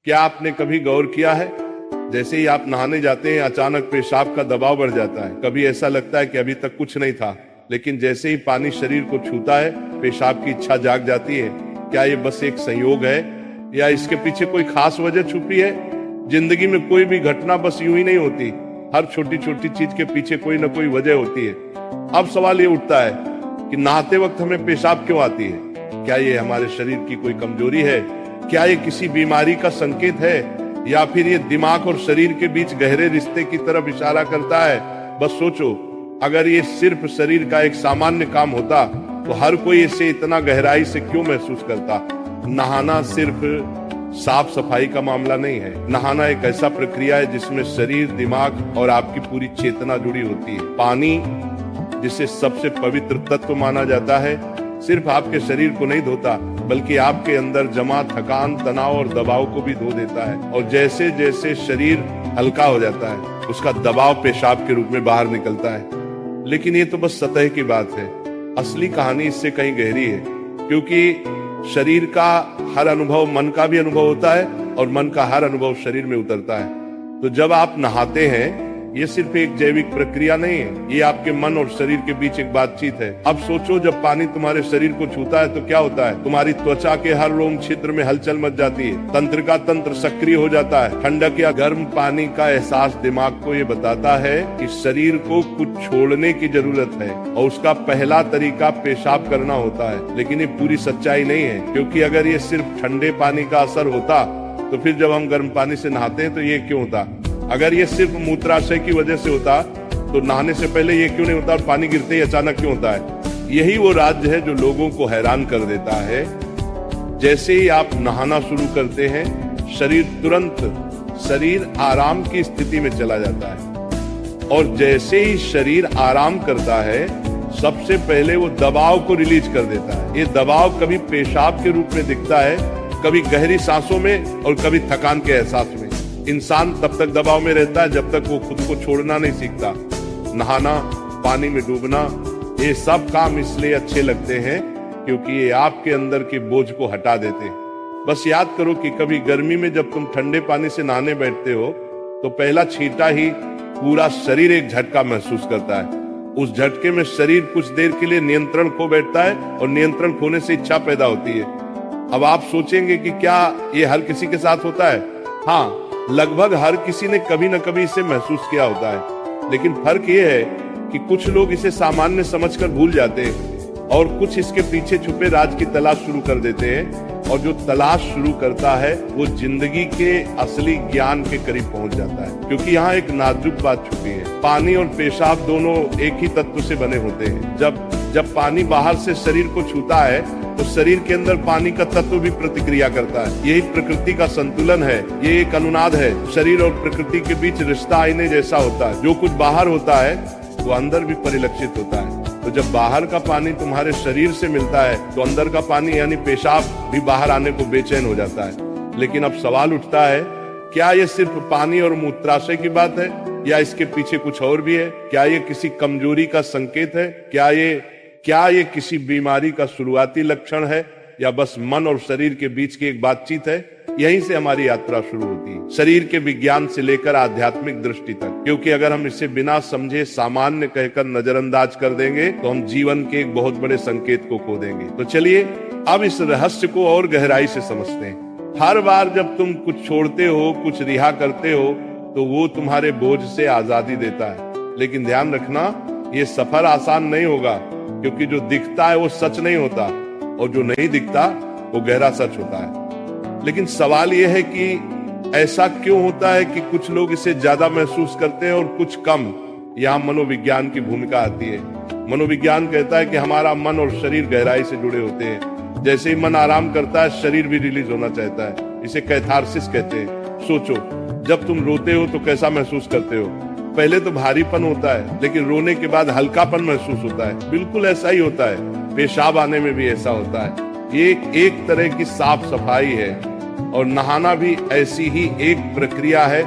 क्या आपने कभी गौर किया है, जैसे ही आप नहाने जाते हैं अचानक पेशाब का दबाव बढ़ जाता है। कभी ऐसा लगता है कि अभी तक कुछ नहीं था, लेकिन जैसे ही पानी शरीर को छूता है पेशाब की इच्छा जाग जाती है। क्या ये बस एक संयोग है या इसके पीछे कोई खास वजह छुपी है? जिंदगी में कोई भी घटना बस यूं ही नहीं होती, हर छोटी छोटी चीज के पीछे कोई ना कोई वजह होती है। अब सवाल ये उठता है कि नहाते वक्त हमें पेशाब क्यों आती है? क्या ये हमारे शरीर की कोई कमजोरी है? क्या ये किसी बीमारी का संकेत है, या फिर ये दिमाग और शरीर के बीच गहरे रिश्ते की तरफ इशारा करता है? बस सोचो, अगर ये सिर्फ शरीर का एक सामान्य काम होता तो हर कोई इसे इतना गहराई से क्यों महसूस करता? नहाना सिर्फ साफ सफाई का मामला नहीं है। नहाना एक ऐसा प्रक्रिया है जिसमें शरीर, दिमाग और आपकी पूरी चेतना जुड़ी होती है। पानी, जिसे सबसे पवित्र तत्व माना जाता है, सिर्फ आपके शरीर को नहीं धोता बल्कि आपके अंदर जमा थकान, तनाव और दबाव को भी धो देता है। और जैसे जैसे शरीर हल्का हो जाता है उसका दबाव पेशाब के रूप में बाहर निकलता है। लेकिन ये तो बस सतह की बात है, असली कहानी इससे कहीं गहरी है। क्योंकि शरीर का हर अनुभव मन का भी अनुभव होता है और मन का हर अनुभव शरीर में उतरता है। तो जब आप नहाते हैं ये सिर्फ एक जैविक प्रक्रिया नहीं है, ये आपके मन और शरीर के बीच एक बातचीत है। अब सोचो, जब पानी तुम्हारे शरीर को छूता है तो क्या होता है? तुम्हारी त्वचा के हर रोम छिद्र में हलचल मच जाती है, तंत्र का तंत्र सक्रिय हो जाता है। ठंडक या गर्म पानी का एहसास दिमाग को ये बताता है कि शरीर को कुछ छोड़ने की जरूरत है और उसका पहला तरीका पेशाब करना होता है। लेकिन ये पूरी सच्चाई नहीं है, क्योंकि अगर ये सिर्फ ठंडे पानी का असर होता तो फिर जब हम गर्म पानी से नहाते हैं तो ये क्यों होता? अगर ये सिर्फ मूत्राशय की वजह से होता तो नहाने से पहले ये क्यों नहीं होता और पानी गिरते ही अचानक क्यों होता है? यही वो राज्य है जो लोगों को हैरान कर देता है। जैसे ही आप नहाना शुरू करते हैं शरीर आराम की स्थिति में चला जाता है, और जैसे ही शरीर आराम करता है सबसे पहले वो दबाव को रिलीज कर देता है। ये दबाव कभी पेशाब के रूप में दिखता है, कभी गहरी सांसों में और कभी थकान के एहसास में। इंसान तब तक दबाव में रहता है जब तक वो खुद को छोड़ना नहीं सीखता। नहाना, पानी में डूबना, ये सब काम इसलिए अच्छे लगते हैं क्योंकि ये आपके अंदर के बोझ को हटा देते हैं। बस याद करो कि कभी गर्मी में जब तुम ठंडे पानी से नहाने बैठते हो तो पहला छींटा ही पूरा शरीर एक झटका महसूस करता है। उस झटके में शरीर कुछ देर के लिए नियंत्रण खो बैठता है और नियंत्रण खोने से इच्छा पैदा होती है। अब आप सोचेंगे कि क्या ये हर किसी के साथ होता है? हाँ, लगभग हर किसी ने कभी न कभी इसे महसूस किया होता है। लेकिन फर्क ये है कि कुछ लोग इसे सामान्य समझकर भूल जाते हैं और कुछ इसके पीछे छुपे राज की तलाश शुरू कर देते हैं। और जो तलाश शुरू करता है वो जिंदगी के असली ज्ञान के करीब पहुंच जाता है। क्योंकि यहाँ एक नाजुक बात छुपी है, पानी और पेशाब दोनों एक ही तत्व से बने होते हैं। जब पानी बाहर से शरीर को छूता है तो शरीर के अंदर पानी का तत्व भी प्रतिक्रिया करता है। यही प्रकृति का संतुलन है, ये एक अनुनाद है। शरीर और प्रकृति के बीच रिश्ता आईने जैसा होता है, जो कुछ बाहर होता है वो अंदर भी परिलक्षित होता है। तो जब बाहर का पानी तुम्हारे शरीर से मिलता है तो अंदर का पानी यानी पेशाब भी बाहर आने को बेचैन हो जाता है। लेकिन अब सवाल उठता है, क्या ये सिर्फ पानी और मूत्राशय की बात है या इसके पीछे कुछ और भी है? क्या ये किसी कमजोरी का संकेत है? क्या ये किसी बीमारी का शुरुआती लक्षण है, या बस मन और शरीर के बीच की एक बातचीत है? यहीं से हमारी यात्रा शुरू होती है, शरीर के विज्ञान से लेकर आध्यात्मिक दृष्टि तक। क्योंकि अगर हम इसे बिना समझे सामान्य कहकर नजरअंदाज कर देंगे तो हम जीवन के एक बहुत बड़े संकेत को खो देंगे। तो चलिए अब इस रहस्य को और गहराई से समझते हैं। हर बार जब तुम कुछ छोड़ते हो, कुछ रिहा करते हो, तो वो तुम्हारे बोझ से आजादी देता है। लेकिन ध्यान रखना, ये सफर आसान नहीं होगा, क्योंकि जो दिखता है वो सच नहीं होता और जो नहीं दिखता वो गहरा सच होता है। लेकिन सवाल यह है कि ऐसा क्यों होता है कि कुछ लोग इसे ज्यादा महसूस करते हैं और कुछ कम? यहाँ मनोविज्ञान की भूमिका आती है। मनोविज्ञान कहता है कि हमारा मन और शरीर गहराई से जुड़े होते हैं। जैसे ही मन आराम करता है शरीर भी रिलीज होना चाहता है। इसे कैथारसिस कहते हैं। सोचो, जब तुम रोते हो तो कैसा महसूस करते हो? पहले तो भारीपन होता है, लेकिन रोने के बाद हल्कापन महसूस होता है। बिल्कुल ऐसा ही होता है, पेशाब आने में भी ऐसा होता है। ये एक तरह की साफ सफाई है, और नहाना भी ऐसी ही एक प्रक्रिया है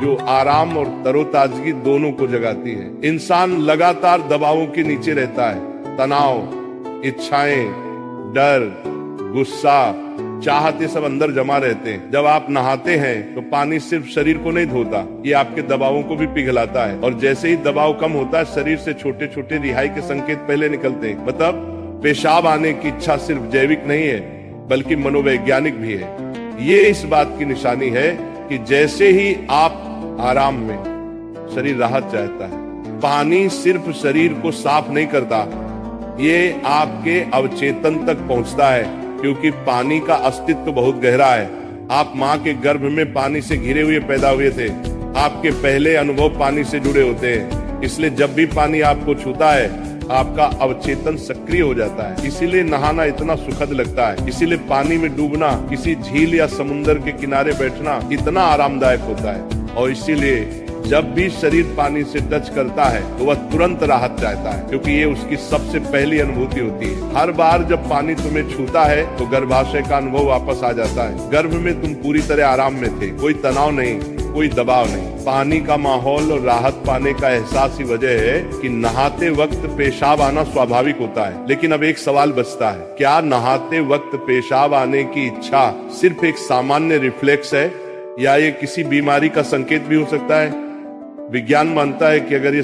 जो आराम और तरोताजगी दोनों को जगाती है। इंसान लगातार दबावों के नीचे रहता है, तनाव, इच्छाएं, डर, गुस्सा, चाहते सब अंदर जमा रहते हैं। जब आप नहाते हैं तो पानी सिर्फ शरीर को नहीं धोता, ये आपके दबावों को भी पिघलाता है। और जैसे ही दबाव कम होता है, शरीर से छोटे छोटे रिहाई के संकेत पहले निकलते हैं। मतलब पेशाब आने की इच्छा सिर्फ जैविक नहीं है, बल्कि मनोवैज्ञानिक भी है। ये इस बात की निशानी है कि जैसे ही आप आराम में, शरीर राहत चाहता है। पानी सिर्फ शरीर को साफ नहीं करता, ये आपके अवचेतन तक पहुंचता है, क्योंकि पानी का अस्तित्व बहुत गहरा है। आप माँ के गर्भ में पानी से घिरे हुए पैदा हुए थे। आपके पहले अनुभव पानी से जुड़े होते हैं, इसलिए जब भी पानी आपको छूता है, आपका अवचेतन सक्रिय हो जाता है। इसीलिए नहाना इतना सुखद लगता है। इसीलिए पानी में डूबना, किसी झील या समुद्र के किनारे बैठना इतना आरामदायक होता है। और इसीलिए जब भी शरीर पानी से टच करता है तो वह तुरंत राहत चाहता है, क्योंकि ये उसकी सबसे पहली अनुभूति होती है। हर बार जब पानी तुम्हें छूता है तो गर्भाशय का अनुभव वापस आ जाता है। गर्भ में तुम पूरी तरह आराम में थे, कोई तनाव नहीं, कोई दबाव नहीं। पानी का माहौल और राहत पाने का एहसास ही वजह है कि नहाते वक्त पेशाब आना स्वाभाविक होता है। लेकिन अब एक सवाल बचता है, क्या नहाते वक्त पेशाब आने की इच्छा सिर्फ एक सामान्य रिफ्लेक्स है, या ये किसी बीमारी का संकेत भी हो सकता है? विज्ञान मानता है कि अगर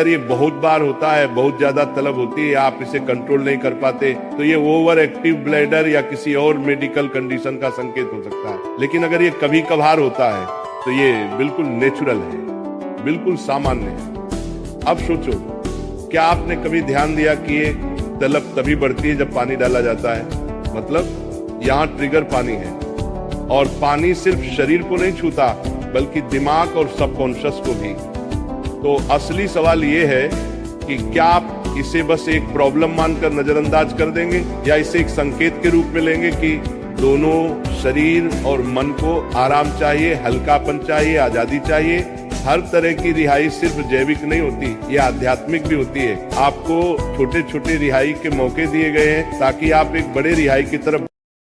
ये बहुत बार होता है, बहुत ज्यादा तलब होती है, आप इसे कंट्रोल नहीं कर पाते, तो ये ओवर एक्टिव ब्लैडर या किसी और मेडिकल कंडीशन का संकेत हो सकता है। लेकिन अगर ये कभी कभार होता है तो ये बिल्कुल नेचुरल है, बिल्कुल सामान्य है। अब सोचो, क्या आपने कभी ध्यान दिया कि ये तलब तभी बढ़ती है जब पानी डाला जाता है? मतलब यहाँ ट्रिगर पानी है, और पानी सिर्फ शरीर को नहीं छूता, बल्कि दिमाग और सबकॉन्शियस को भी। तो असली सवाल ये है कि क्या आप इसे बस एक प्रॉब्लम मानकर नजरअंदाज कर देंगे, या इसे एक संकेत के रूप में लेंगे कि दोनों शरीर और मन को आराम चाहिए, हल्कापन चाहिए, आजादी चाहिए। हर तरह की रिहाई सिर्फ जैविक नहीं होती, ये आध्यात्मिक भी होती है। आपको छोटे छोटे रिहाई के मौके दिए गए हैं ताकि आप एक बड़े रिहाई की तरफ